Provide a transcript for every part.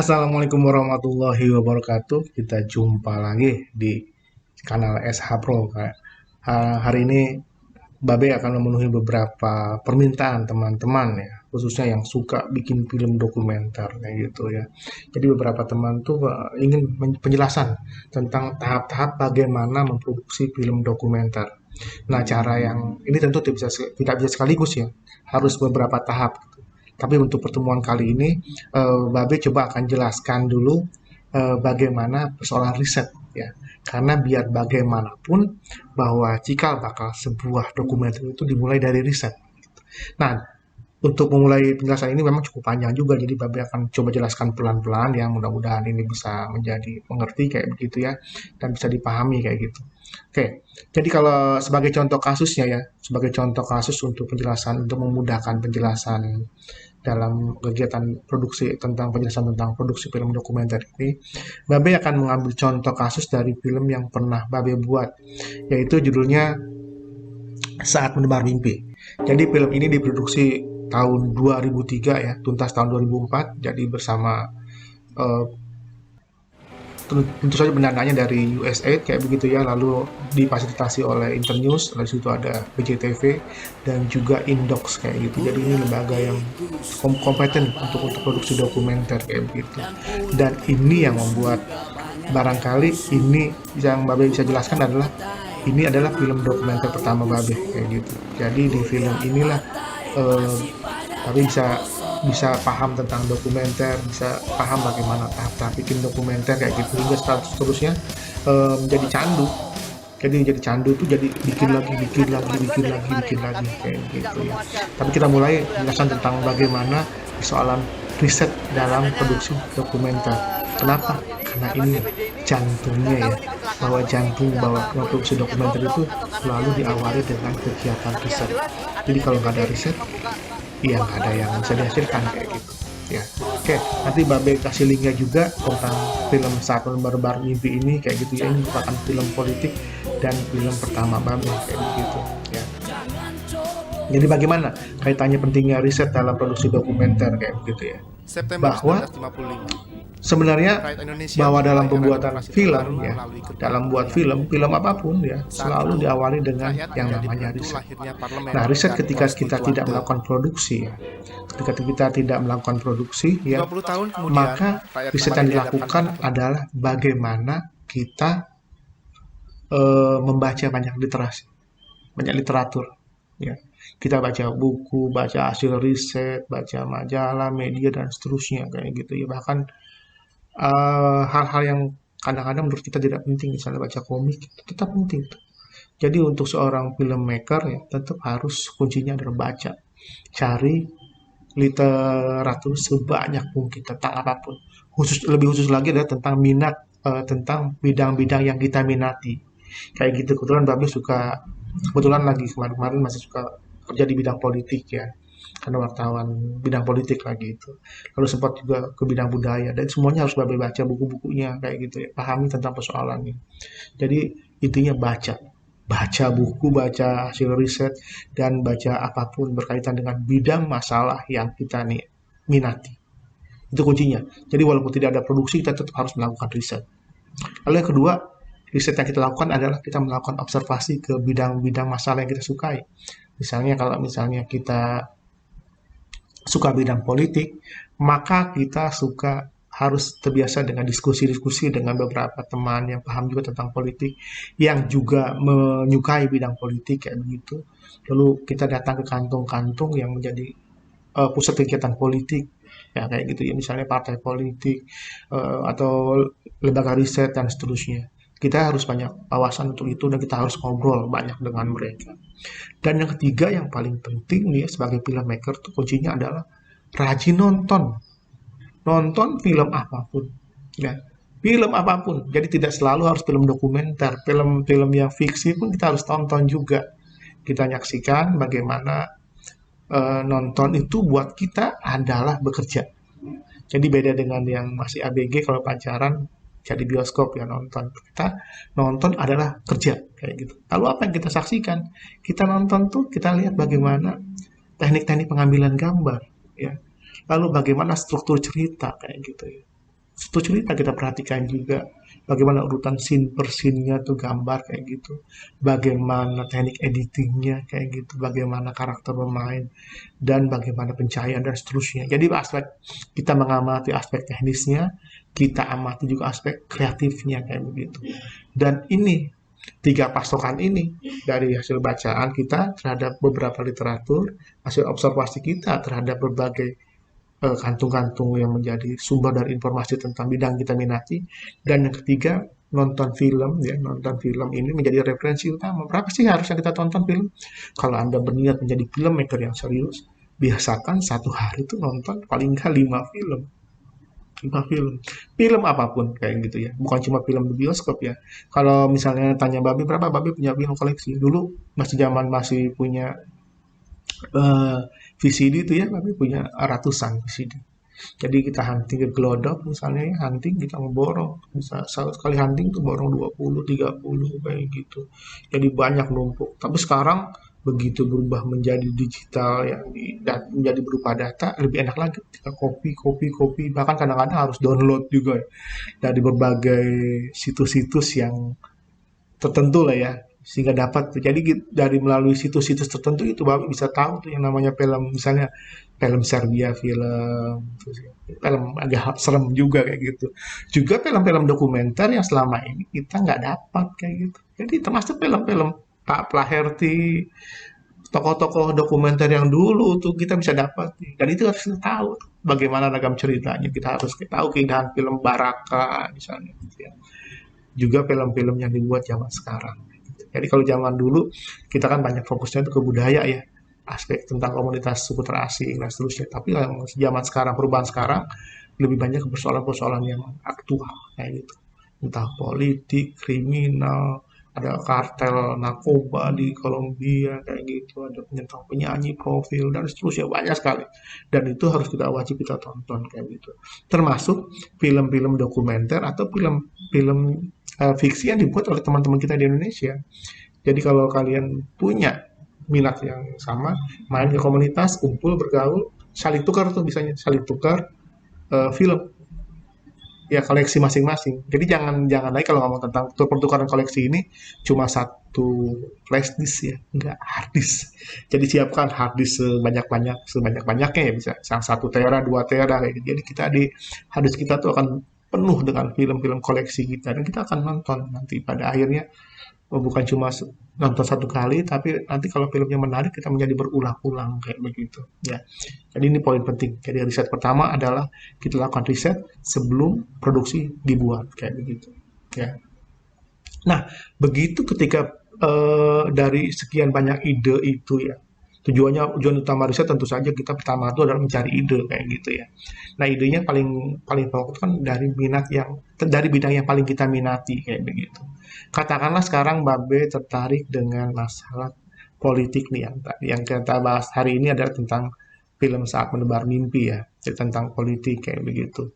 Assalamualaikum warahmatullahi wabarakatuh. Kita jumpa lagi di kanal SH Pro, Kak. Hari ini Babe akan memenuhi beberapa permintaan teman-teman ya, khususnya yang suka bikin film dokumenter kayak gitu ya. Jadi beberapa teman tuh ingin penjelasan tentang tahap-tahap bagaimana memproduksi film dokumenter. Nah, cara yang ini tentu tidak bisa sekaligus ya, harus beberapa tahap. Tapi untuk pertemuan kali ini, Babe coba akan jelaskan dulu bagaimana persoalan riset ya. Karena biar bagaimanapun bahwa cikal bakal sebuah dokumenter itu dimulai dari riset. Nah, untuk memulai penjelasan ini memang cukup panjang juga, jadi Babe akan coba jelaskan pelan-pelan ya, mudah-mudahan ini bisa menjadi mengerti kayak begitu ya, dan bisa dipahami kayak gitu. Oke, jadi kalau sebagai contoh kasusnya ya, sebagai contoh kasus untuk penjelasan, untuk memudahkan penjelasan dalam kegiatan produksi tentang penjelasan tentang produksi film dokumenter ini, Babe akan mengambil contoh kasus dari film yang pernah Babe buat, yaitu judulnya Saat Menebar Mimpi. Jadi film ini diproduksi tahun 2003 ya, tuntas tahun 2004. Jadi bersama eh, tentu saja pendananya dari USAID kayak begitu ya, lalu difasilitasi oleh Internews, lalu situ ada BJTV dan juga Indox kayak gitu. Jadi ini lembaga yang kompeten untuk produksi dokumenter kayak begitu. Dan ini yang membuat barangkali ini yang Babe bisa jelaskan adalah ini adalah film dokumenter pertama Babe kayak gitu. Jadi di film inilah eh, Babe bisa bisa paham tentang dokumenter, bisa paham bagaimana tahap-tahap bikin dokumenter kayak gitu, hingga seterusnya menjadi candu. Jadi candu tuh jadi bikin lagi kayak gitu ya. Tapi kita mulai penjelasan tentang bagaimana persoalan riset dalam produksi dokumenter. Kenapa? Karena ini jantungnya ya, bahwa jantung bahwa produksi dokumenter itu selalu diawali dengan kegiatan riset. Jadi kalau nggak ada riset, iya nggak ada yang bisa dihasilkan kayak gitu ya. Oke, nanti Babe kasih linknya juga tentang film Saat Menebar Mimpi ini kayak gitu ya. Ini merupakan film politik dan film pertama Babe kayak gitu ya. Jadi bagaimana kaitannya pentingnya riset dalam produksi dokumenter kayak begitu ya, September bahwa 1955, sebenarnya rakyat Indonesia bahwa dalam memulai era pembuatan demokrasi film terbaru ya, melalui dalam buat kepemimpinan film apapun ya, Saat selalu itu, diawali dengan rakyat yang menjadi namanya penentu riset. lahirnya parlemen Nah, riset dan ketika kita tidak konstituante. melakukan produksi ya, ketika kita tidak melakukan produksi ya, 50 tahun kemudian, maka rakyat riset kembali yang dihadapkan dilakukan pada adalah bagaimana kita membaca banyak literasi, banyak literatur ya. Kita baca buku, baca hasil riset, baca majalah, media dan seterusnya kayak gitu ya. Bahkan hal-hal yang kadang-kadang menurut kita tidak penting, misalnya baca komik, itu tetap penting. Jadi untuk seorang filmmaker ya tetap harus kuncinya adalah baca, cari literatur sebanyak mungkin tentang apapun. Lebih khusus lagi adalah tentang minat, tentang bidang-bidang yang kita minati. Kayak gitu. Kebetulan lagi kemarin-kemarin masih suka kerja di bidang politik ya. Karena wartawan bidang politik lagi itu. Lalu sempat juga ke bidang budaya, dan semuanya harus baca buku-bukunya kayak gitu ya. Pahami tentang persoalannya. Jadi intinya baca, baca buku, baca hasil riset, dan baca apapun berkaitan dengan bidang masalah yang kita nih minati. Itu kuncinya. Jadi walaupun tidak ada produksi, kita tetap harus melakukan riset. Lalu yang kedua, riset yang kita lakukan adalah kita melakukan observasi ke bidang-bidang masalah yang kita sukai. Misalnya kalau misalnya kita suka bidang politik, maka kita harus terbiasa dengan diskusi-diskusi dengan beberapa teman yang paham juga tentang politik, yang juga menyukai bidang politik kayak begitu. Lalu kita datang ke kantung-kantung yang menjadi pusat kegiatan politik ya kayak gitu ya, misalnya partai politik atau lembaga riset dan seterusnya. Kita harus banyak wawasan untuk itu, dan kita harus ngobrol banyak dengan mereka. Dan yang ketiga yang paling penting nih ya, sebagai filmmaker tuh kuncinya adalah rajin nonton. Nonton film apapun. Ya. Film apapun. Jadi tidak selalu harus film dokumenter. Film-film yang fiksi pun kita harus tonton juga. Kita nyaksikan bagaimana nonton itu buat kita adalah bekerja. Jadi beda dengan yang masih ABG, kalau pacaran jadi bioskop ya nonton. Kita nonton adalah kerja kayak gitu. Lalu apa yang kita saksikan? Kita nonton tuh kita lihat bagaimana teknik-teknik pengambilan gambar ya. Lalu bagaimana struktur cerita kayak gitu ya. satu cerita kita perhatikan juga bagaimana urutan scene per scene-nya tuh gambar kayak gitu, bagaimana teknik editingnya kayak gitu, bagaimana karakter pemain, dan bagaimana pencahayaan dan seterusnya. Jadi aspek kita mengamati aspek teknisnya, kita amati juga aspek kreatifnya kayak begitu. Dan ini tiga pasokan ini dari hasil bacaan kita terhadap beberapa literatur, hasil observasi kita terhadap berbagai kantung-kantung yang menjadi sumber dari informasi tentang bidang kita minati, dan yang ketiga nonton film ya, nonton film ini menjadi referensi utama. Berapa sih harusnya kita tonton film? Kalau Anda berniat menjadi filmmaker yang serius, biasakan satu hari itu nonton paling nggak 5 film. 5 film, film apapun kayak gitu ya, bukan cuma film di bioskop ya. Kalau misalnya tanya Babi berapa, Babi punya film koleksi dulu, masih zaman masih punya eh, VCD itu ya, kami punya ratusan VCD. Jadi kita hunting ke Glodok misalnya ya, hunting kita memborong. Bisa sekali hunting tuh borong 20, 30 kayak gitu. Jadi banyak numpuk. Tapi sekarang begitu berubah menjadi digital ya, dan menjadi berupa data, lebih enak lagi. Kita copy, bahkan kadang-kadang harus download juga ya, dari berbagai situs-situs yang tertentu lah ya, sehingga dapat tuh. Jadi dari melalui situs-situs tertentu itu Bapak bisa tahu tuh yang namanya film, misalnya film Serbia, film agak serem juga kayak gitu. Juga film-film dokumenter yang selama ini kita nggak dapat kayak gitu. Jadi termasuk film-film Pak Plaherti, tokoh-tokoh dokumenter yang dulu tuh kita bisa dapat. Dan itu harus kita tahu bagaimana ragam ceritanya. Kita harus tahu keindahan film Baraka misalnya, gitu ya. Juga film-film yang dibuat zaman sekarang. Jadi kalau zaman dulu kita kan banyak fokusnya itu ke budaya ya, aspek tentang komunitas suku terasing dan seterusnya. Tapi zaman sekarang, perubahan sekarang lebih banyak ke persoalan-persoalan yang aktual kayak gitu. Entah politik, kriminal, ada kartel narkoba di Kolombia kayak gitu, ada tentang penyanyi profil dan seterusnya, banyak sekali. Dan itu harus kita wajib kita tonton kayak gitu. Termasuk film-film dokumenter atau film-film fiksi yang dibuat oleh teman-teman kita di Indonesia. Jadi kalau kalian punya minat yang sama, main ke komunitas, kumpul, bergaul, saling tukar tuh, bisanya saling tukar film ya, koleksi masing-masing. Jadi jangan jangan lagi kalau ngomong tentang pertukaran koleksi ini cuma satu flash disk ya, enggak, hard disk. Jadi siapkan hard disk sebanyak-banyaknya ya, bisa 1 tera, 2 tera kayak gitu. Jadi kita di hard disk kita tuh akan penuh dengan film-film koleksi kita, dan kita akan nonton nanti pada akhirnya. Bukan cuma nonton satu kali, tapi nanti kalau filmnya menarik kita menjadi berulang-ulang kayak begitu ya. Jadi ini poin penting. Jadi riset pertama adalah kita lakukan riset sebelum produksi dibuat kayak begitu ya. Nah, begitu ketika dari sekian banyak ide itu ya, tujuan utama riset tentu saja kita pertama itu adalah mencari ide kayak gitu ya. Nah, idenya paling paling pokok kan dari bidang yang paling kita minati kayak begitu. Katakanlah sekarang Babe tertarik dengan masalah politik nih, yang kita bahas hari ini adalah tentang film Saat Menebar Mimpi ya, jadi tentang politik kayak begitu.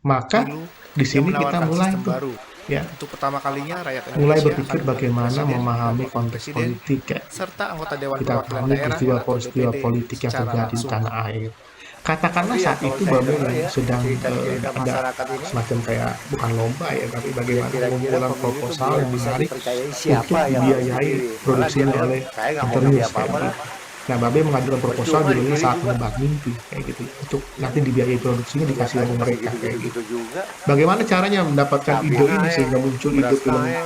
Maka Pemilu di yang sini kita menawarkan mulai sistem tuh baru. ya, Untuk pertama kalinya, rakyat mulai Indonesia berpikir akan memilih bagaimana presiden dan memahami wakil konteks presiden, politik ya. serta anggota Dewan Kita Perwakilan tahu Daerah atau peristiwa-peristiwa DPD politik yang secara terjadi di langsung. tanah air. Katakanlah Tapi ya saat kalau itu saya Babe dengar ya sedang cerita-cerita ada masyarakat ini semacam kayak bukan lomba ya, tapi ya bagaimana kira-kira pengumpulan pemilu itu proposal biar yang bisa menarik dipercayai untuk siapa yang harus dibiayai dipilih. Malah dia produksinya bilang oleh saya nggak mau Internews ngerti kayak apa-apa lah. begitu. Nah, Babe mengajukan proposal Percuma judulnya dipilih Saat juga. Menebar Mimpi kayak gitu untuk nanti dibiayai produksinya Lihat dikasih aja sama masih mereka kayak gitu. gitu-gitu juga. Bagaimana caranya mendapatkan Cabai ide ini naik, sehingga muncul ide beras film naik,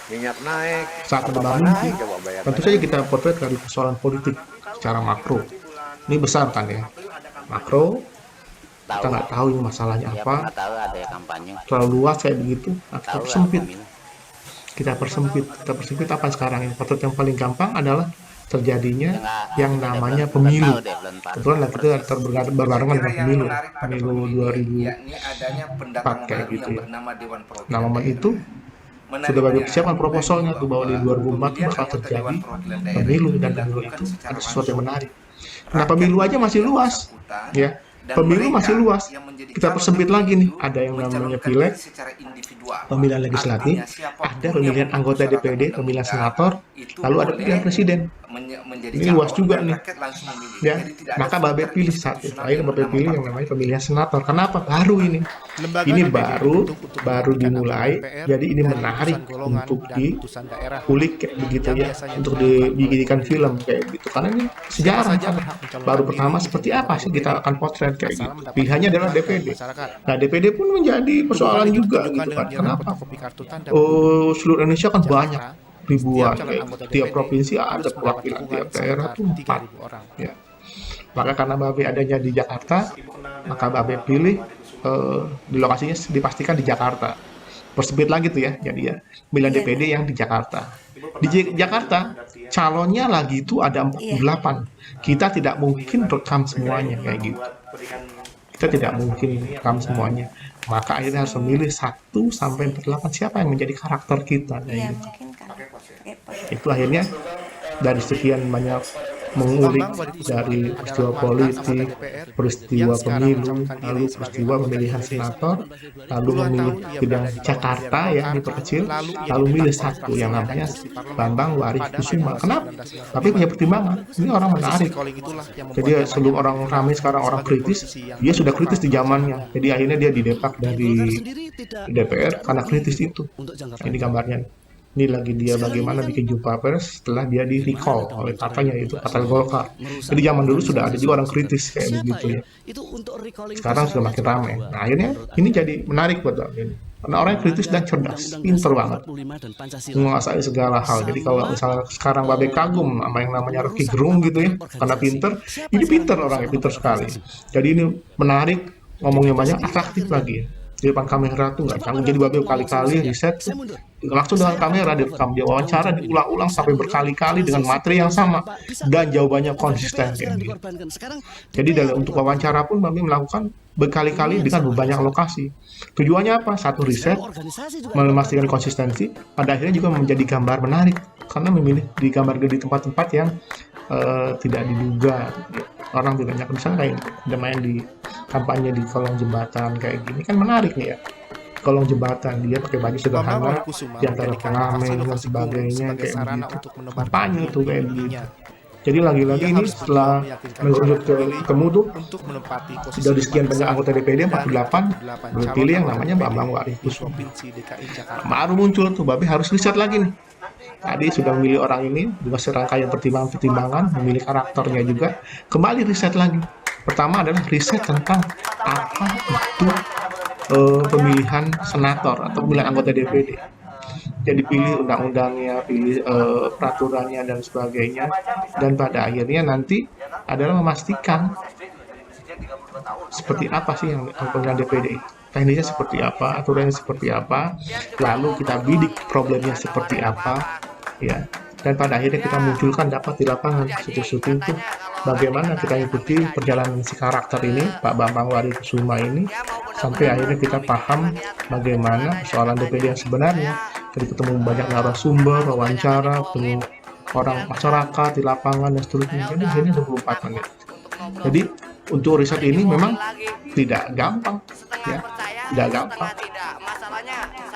minyak naik, Saat Menebar apa-apa Mimpi? naik coba bayar Tentu mana. saja kita potret dari persoalan politik secara makro. Ini besar kan ya, makro. Kita Tahu, nggak tahu ini masalahnya ya apa, pernah tahu ada kampanye, terlalu luas kayak begitu. Nah, kita tahu lah persempit, pemilu. apa sekarang ini? Potret yang paling gampang adalah terjadinya Ya nggak, yang kita namanya belum tahu pemilu. deh, belum paham Kebetulan lah kita berbarengan dengan yang pemilu, menarik pada pemilu pemilu ini 2004 yakni adanya pendatang kayak baru gitu yang ya. bernama Dewan Perwakilan Nah, momen Daerah. itu sudah bagi Menariknya, persiapan proposalnya tuh bahwa di 2004 pemilihan bakal anggota terjadi Dewan Perwakilan Daerah pemilu, itu dan pemilu dilakukan itu secara ada sesuatu yang langsung. menarik. Nah, Rakyat pemilu aja masih yang luas bersangkutan ya. dan Pemilu mereka masih luas. yang menjadi Kita calon persempit terpilih lagi nih, itu ada yang namanya mencalonkan pileg, diri secara individual. pemilihan legislatif, Artinya siapapun ada yang pemilihan memenuhi anggota syarat DPD, pemilihan undang-undang senator, itu lalu ada boleh pemilihan presiden. menjadi Ini calon luas juga dan nih. rakyat langsung memilih. Ya, Jadi tidak ada maka Babe filter pilih di saat itu. susunan Akhirnya dengan Babe nama pilih yang partai. namanya pemilihan senator. Kenapa? Baru ini. Lembaga Ini DPD baru dibentuk untuk baru menggantikan anggota dimulai. DPR Jadi ini dari menarik putusan golongan untuk dan putusan daerah dikulik kayak begitu yang ya, biasanya untuk dilakukan oleh dijadikan pemilih. film kayak gitu. Karena ini Siapa sejarah saja kan. berhak mencalonkan Baru diri pertama menjadi seperti anggota apa sih kita DPD akan potret kayak asal gitu. mendapat Pilihannya adalah dukungan dari DPD. masyarakat. Nah, DPD pun menjadi Tuduhan persoalan itu juga ditunjukkan gitu dengan kan. nilai Kenapa? fotokopi kartu tanda Oh, seluruh Indonesia kan banyak, Jakarta, setiap ribuan calon kayak anggota gitu. Tiap DPD provinsi ada harus mendapat perwakilan, dukungan tiap daerah sekitar tuh 4. 3.000 orang. Ya. Maka karena Babe adanya di Jakarta, maka Babe pilih di lokasinya dipastikan di Jakarta. Persempit lagi tuh ya, jadi ya pilihan Iya, DPD yang di Jakarta. Di Jakarta calonnya lagi itu ada iya. 48. Kita tidak mungkin rekam semuanya kayak gitu. Kita tidak mungkin rekam semuanya. Maka akhirnya harus memilih 1 sampai 48 siapa yang menjadi karakter kita kayak Iya, gitu. mungkin kan. Pakai pos. Itu akhirnya dari sekian banyak mengulik Bambang Wadikusuma dari adalah peristiwa mantan politik, anggota DPR peristiwa yang sekarang pemilu, mencalonkan diri lalu sebagai peristiwa anggota pemilihan DPD. senator, lalu Puluhan memilih tahun ia bidang berada di bawah Jakarta bendera yang Golkar, diperkecil, lalu ia lalu milih ditangkap oleh satu yang fraksinya namanya dari kursi parlemen Bambang pada Warikusuma. Kenapa? 1995. Tapi punya pertimbangan. Ini orang Posisi menarik. calling itulah yang membuat Jadi ia sebelum banyak orang dikenal ramai sekarang orang sebagai kritis, politisi yang dia sudah vokal kritis di pada zamannya. zamannya. Jadi akhirnya dia didepak dari DPR karena kritis itu. untuk jangka Ini panjang. gambarnya. Ini lagi dia bagaimana bikin jumpa pers setelah dia di recall oleh partainya yaitu Partai Golkar. Jadi zaman dulu sudah ada juga orang kritis kayak begitu ya. Itu untuk recalling Sekarang sudah makin ramai. Nah akhirnya ini jadi menarik buat ini. Karena orang yang kritis dan cerdas, pinter banget, menguasai segala hal. Jadi kalau misalnya sekarang Babe kagum sama yang namanya Rocky Gerung gitu ya, karena pinter, ini pinter orangnya, pinter sekali. Jadi ini menarik, ngomongnya banyak, atraktif lagi ya. Di depan kamera tuh nggak canggung. Jadi Babe kali-kali riset tuh, langsung dengan kamera direkam, dia wawancara diulang-ulang sampai berkali-kali dengan materi yang sama dan jawabannya konsisten kayak gitu. Jadi dalam untuk wawancara pun Babe melakukan berkali-kali dengan banyak lokasi. Tujuannya apa? Satu, riset, memastikan konsistensi, pada akhirnya juga menjadi gambar menarik karena memilih di gambar di tempat-tempat yang tidak diduga. Orang tidak banyak, misalnya kayak ada main di kampanye di kolong jembatan kayak gini kan menarik nih ya. Kolong jembatan dia pakai baju Bambang sederhana Wadikusuma di antara menjadikan pengamen dan inovasi kumuh sebagainya sebagai kayak sarana begitu. untuk menebar Kampanye tuh kayak begitu. dirinya. Jadi lagi-lagi Ia ini harus setelah berjuang meyakinkan menurut para pemilih ketemu tuh untuk menempati posisi dari sekian banyak barisan anggota DPD dari 48 calon pilih yang anggota namanya DPD Bambang di Warikusuma. Provinsi DKI Jakarta. Baru muncul tuh Babe harus riset lagi nih. Tadi sudah memilih orang ini juga serangkaian pertimbangan-pertimbangan, memilih karakternya juga. Kembali riset lagi. Pertama adalah riset tentang apa itu pemilihan senator atau pemilihan anggota DPD. Jadi pilih undang-undangnya, pilih peraturannya dan sebagainya. Dan pada akhirnya nanti adalah memastikan seperti apa sih yang pemilihan DPD itu. Teknisnya seperti apa, aturannya seperti apa, lalu kita bidik problemnya seperti apa, ya. Dan pada akhirnya kita munculkan dapat di lapangan syuting itu bagaimana kita ikuti perjalanan si karakter ini, Pak Bambang Warikusuma ini, sampai akhirnya kita paham bagaimana persoalan DPD yang sebenarnya. Jadi ketemu banyak narasumber, wawancara, ketemu orang masyarakat di lapangan dan seterusnya. Jadi akhirnya 24 menit. Jadi untuk riset ini memang tidak gampang, ya, tidak gampang.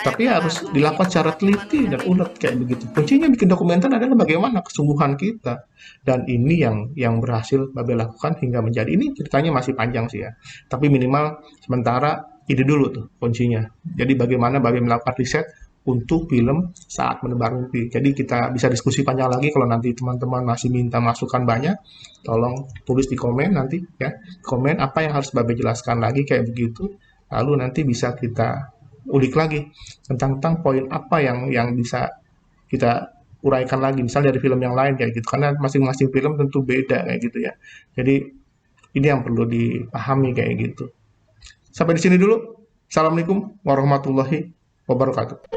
Tapi harus dilakukan secara teliti dan ulet kayak begitu. Kuncinya bikin dokumenter adalah bagaimana kesungguhan kita. Dan ini yang berhasil Babe lakukan hingga menjadi, ini ceritanya masih panjang sih ya. Tapi minimal sementara ide dulu tuh kuncinya. Jadi bagaimana Babe melakukan riset untuk film Saat Menebar Mimpi. Jadi kita bisa diskusi panjang lagi kalau nanti teman-teman masih minta masukan banyak, tolong tulis di komen nanti ya. Komen apa yang harus Babe jelaskan lagi kayak begitu. Lalu nanti bisa kita ulik lagi tentang poin apa yang bisa kita uraikan lagi, misalnya dari film yang lain kayak gitu. Karena masing-masing film tentu beda kayak gitu ya. Jadi ini yang perlu dipahami kayak gitu. Sampai di sini dulu. Assalamualaikum warahmatullahi wabarakatuh.